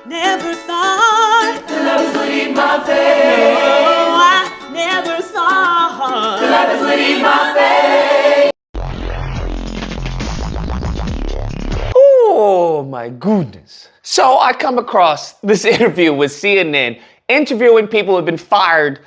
never thought love is would eat my face. No, I never thought Love is would eat my face. Oh my goodness. So I come across this interview with CNN interviewing people who have been fired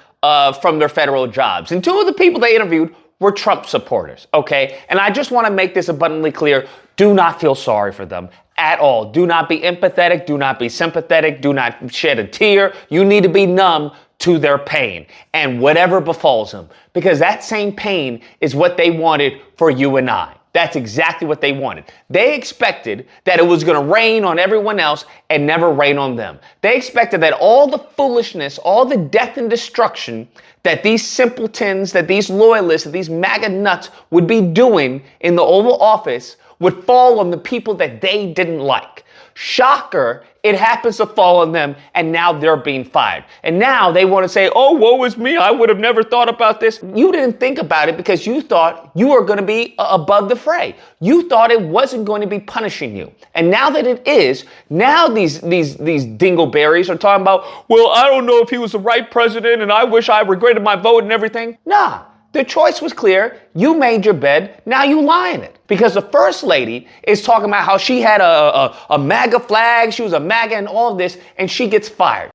from their federal jobs. And two of the people they interviewed were Trump supporters, okay? And I just want to make this abundantly clear. Do not feel sorry for them at all. Do not be empathetic. Do not be sympathetic. Do not shed a tear. You need to be numb to their pain and whatever befalls them, because that same pain is what they wanted for you and I. That's exactly what they wanted. They expected that it was going to rain on everyone else and never rain on them. They expected that all the foolishness, all the death and destruction that these simpletons, that these loyalists, that these MAGA nuts would be doing in the Oval Office would fall on the people that they didn't like. Shocker, it happens to fall on them, and now they're being fired. And now they want to say, oh, woe is me, I would have never thought about this. You didn't think about it because you thought you were going to be above the fray. You thought it wasn't going to be punishing you. And now that it is, now these dingleberries are talking about, well, I don't know if he was the right president, and I wish I regretted my vote and everything. Nah. The choice was clear. You made your bed. Now you lie in it. Because the first lady is talking about how she had a MAGA flag. She was a MAGA and all of this, and she gets fired.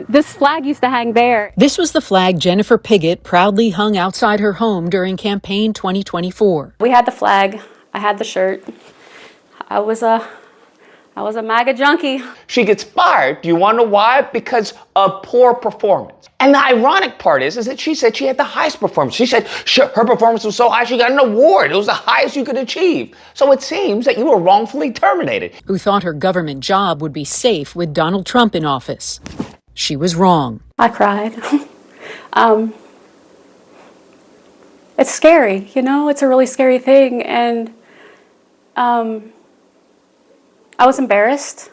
This flag used to hang there. This was the flag Jennifer Piggott proudly hung outside her home during campaign 2024. We had the flag. I had the shirt. I was a MAGA junkie. She gets fired. Do you want to know why? Because of poor performance. And the ironic part is that she said she had the highest performance. She said her performance was so high she got an award. It was the highest you could achieve. So it seems that you were wrongfully terminated. Who thought her government job would be safe with Donald Trump in office. She was wrong. I cried. It's scary, you know? It's a really scary thing. And I was embarrassed.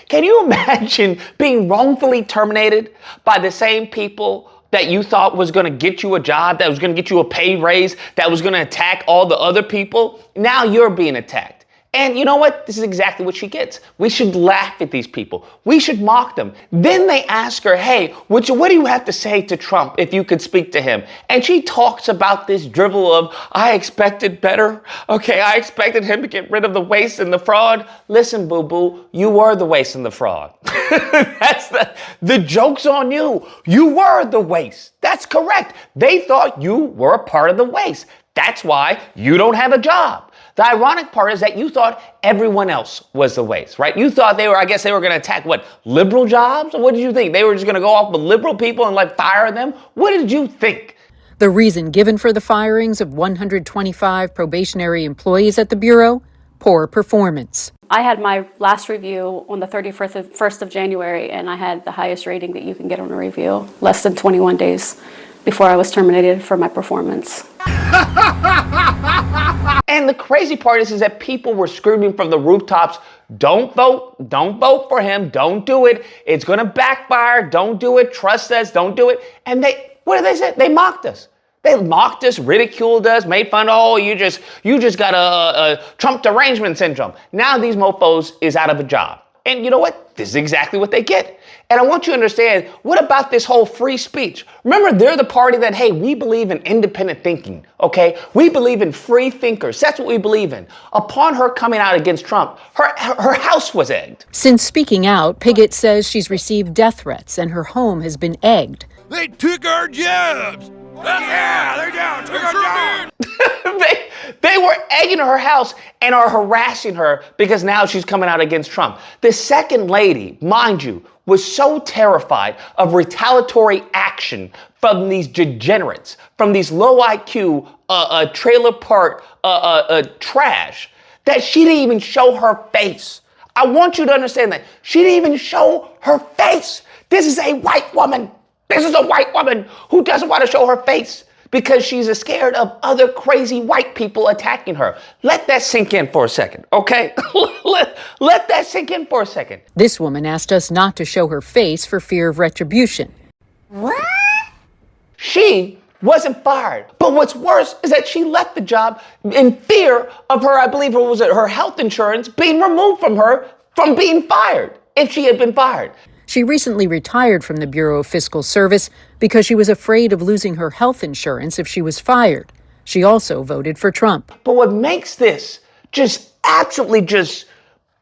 Can you imagine being wrongfully terminated by the same people that you thought was going to get you a job, that was going to get you a pay raise, that was going to attack all the other people? Now you're being attacked. And you know what? This is exactly what she gets. We should laugh at these people. We should mock them. Then they ask her, hey, what do you have to say to Trump if you could speak to him? And she talks about this drivel of, I expected better. Okay, I expected him to get rid of the waste and the fraud. Listen, boo-boo, you were the waste and the fraud. That's the joke's on you. You were the waste. That's correct. They thought you were a part of the waste. That's why you don't have a job. The ironic part is that you thought everyone else was the waste, right? You thought they were going to attack what, liberal jobs? Or what did you think? They were just going to go off with liberal people and fire them? What did you think? The reason given for the firings of 125 probationary employees at the Bureau? Poor performance. I had my last review on the 31st of January, and I had the highest rating that you can get on a review, less than 21 days before I was terminated for my performance. And the crazy part is that people were screaming from the rooftops, don't vote for him, don't do it, it's going to backfire, don't do it, trust us, don't do it. And what did they say? They mocked us. They mocked us, ridiculed us, made fun of, oh, you just got a Trump derangement syndrome. Now these mofos is out of a job. And you know what? This is exactly what they get. And I want you to understand, what about this whole free speech? Remember, they're the party that, hey, we believe in independent thinking, okay? We believe in free thinkers. That's what we believe in. Upon her coming out against Trump, her house was egged. Since speaking out, Piggott says she's received death threats and her home has been egged. They took our jobs. Yeah, they took our jobs. They were egging her house and are harassing her because now she's coming out against Trump. The second lady, mind you, was so terrified of retaliatory action from these degenerates, from these low IQ, trailer park trash, that she didn't even show her face. I want you to understand that. She didn't even show her face. This is a white woman. This is a white woman who doesn't want to show her face because she's scared of other crazy white people attacking her. Let that sink in for a second, okay? Let that sink in for a second. This woman asked us not to show her face for fear of retribution. What? She wasn't fired. But what's worse is that she left the job in fear of her, I believe it was her health insurance being removed from her from being fired if she had been fired. She recently retired from the Bureau of Fiscal Service because she was afraid of losing her health insurance if she was fired. She also voted for Trump. But what makes this just absolutely just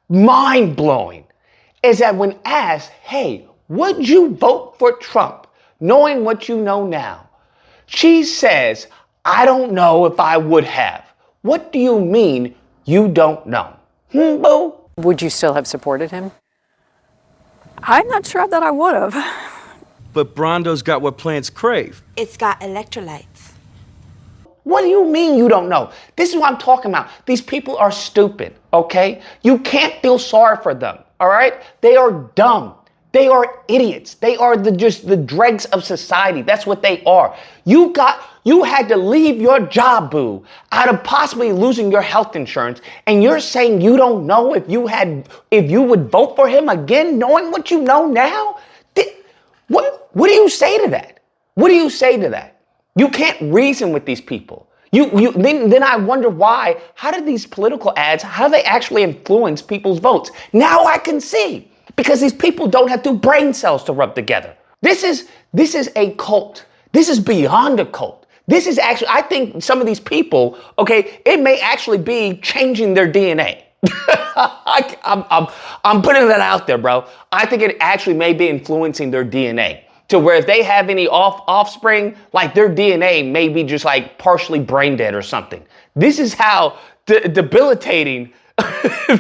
mind-blowing is that when asked, hey, would you vote for Trump, knowing what you know now? She says, I don't know if I would have. What do you mean you don't know? Boo? Would you still have supported him? I'm not sure that I would have. But Brondo's got what plants crave. It's got electrolytes. What do you mean you don't know? This is what I'm talking about. These people are stupid, okay? You can't feel sorry for them, all right? They are dumb. They are idiots. They are just the dregs of society. That's what they are. You had to leave your job, boo, out of possibly losing your health insurance, and you're saying you don't know if you would vote for him again, knowing what you know now? What do you say to that? What do you say to that? You can't reason with these people. Then I wonder why. How did these political ads? How do they actually influence people's votes? Now I can see. Because these people don't have two brain cells to rub together. This is a cult. This is beyond a cult. This is actually, I think some of these people, okay, it may actually be changing their DNA. I'm putting that out there, bro. I think it actually may be influencing their DNA to where if they have any offspring, like their DNA may be just like partially brain dead or something. This is how debilitating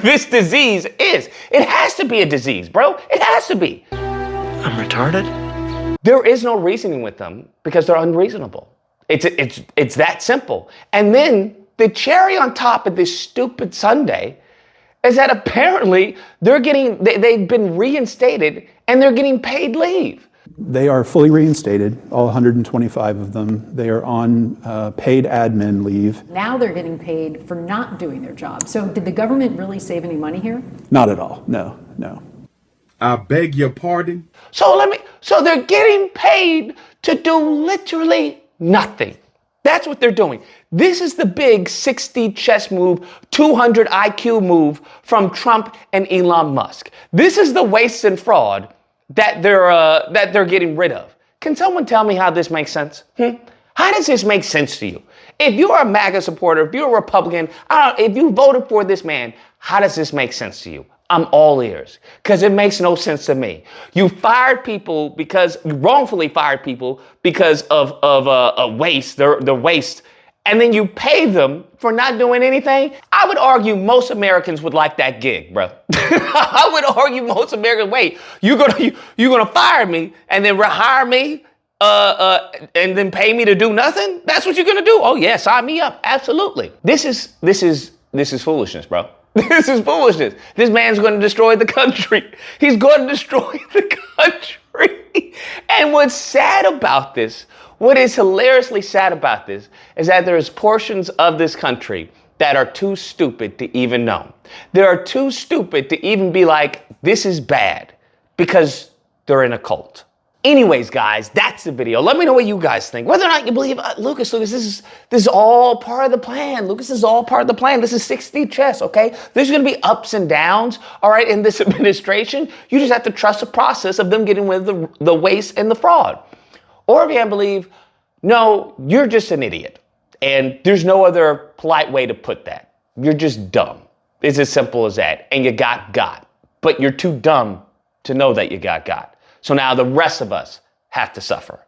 this disease is. It has to be a disease, bro. It has to be. I'm retarded? There is no reasoning with them because they're unreasonable. It's that simple. And then the cherry on top of this stupid Sunday is that apparently they've been reinstated and they're getting paid leave. They are fully reinstated, all 125 of them. They are on paid admin leave. Now they're getting paid for not doing their job. So did the government really save any money here? Not at all, no. I beg your pardon? So they're getting paid to do literally nothing. That's what they're doing. This is the big 60 chess move, 200 IQ move from Trump and Elon Musk. This is the waste and fraud that they're getting rid of. Can someone tell me how this makes sense? How does this make sense to you? If you're a MAGA supporter, if you're a Republican, if you voted for this man, how does this make sense to you? I'm all ears, because it makes no sense to me. You wrongfully fired people because of a waste, their waste, and then you pay them for not doing anything. I would argue most Americans would like that gig, bro. I would argue most Americans, wait, you're gonna fire me and then rehire me and then pay me to do nothing? That's what you're gonna do? Oh yeah, sign me up. Absolutely. This is foolishness, bro. This is foolishness. This man's going to destroy the country. He's going to destroy the country. And what's sad about this, what is hilariously sad about this, is that there's portions of this country that are too stupid to even know. They are too stupid to even be like, this is bad, because they're in a cult. Anyways, guys, that's the video. Let me know what you guys think. Whether or not you believe Lucas, this is all part of the plan. Lucas, is all part of the plan. This is 60 chess, okay? There's going to be ups and downs, all right, in this administration. You just have to trust the process of them getting rid of the waste and the fraud. Or if you can't believe, no, you're just an idiot. And there's no other polite way to put that. You're just dumb. It's as simple as that. And you got. But you're too dumb to know that you got. So now the rest of us have to suffer.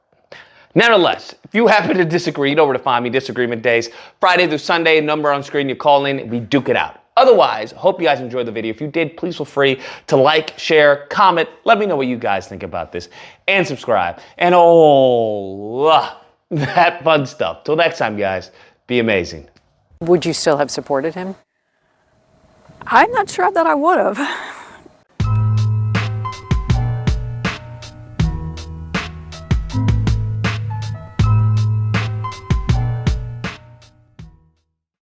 Nevertheless, if you happen to disagree, you know where to find me. Disagreement days, Friday through Sunday, number on screen, you call in, we duke it out. Otherwise, hope you guys enjoyed the video. If you did, please feel free to like, share, comment. Let me know what you guys think about this. And subscribe. And that fun stuff. Till next time, guys, be amazing. Would you still have supported him? I'm not sure that I would have.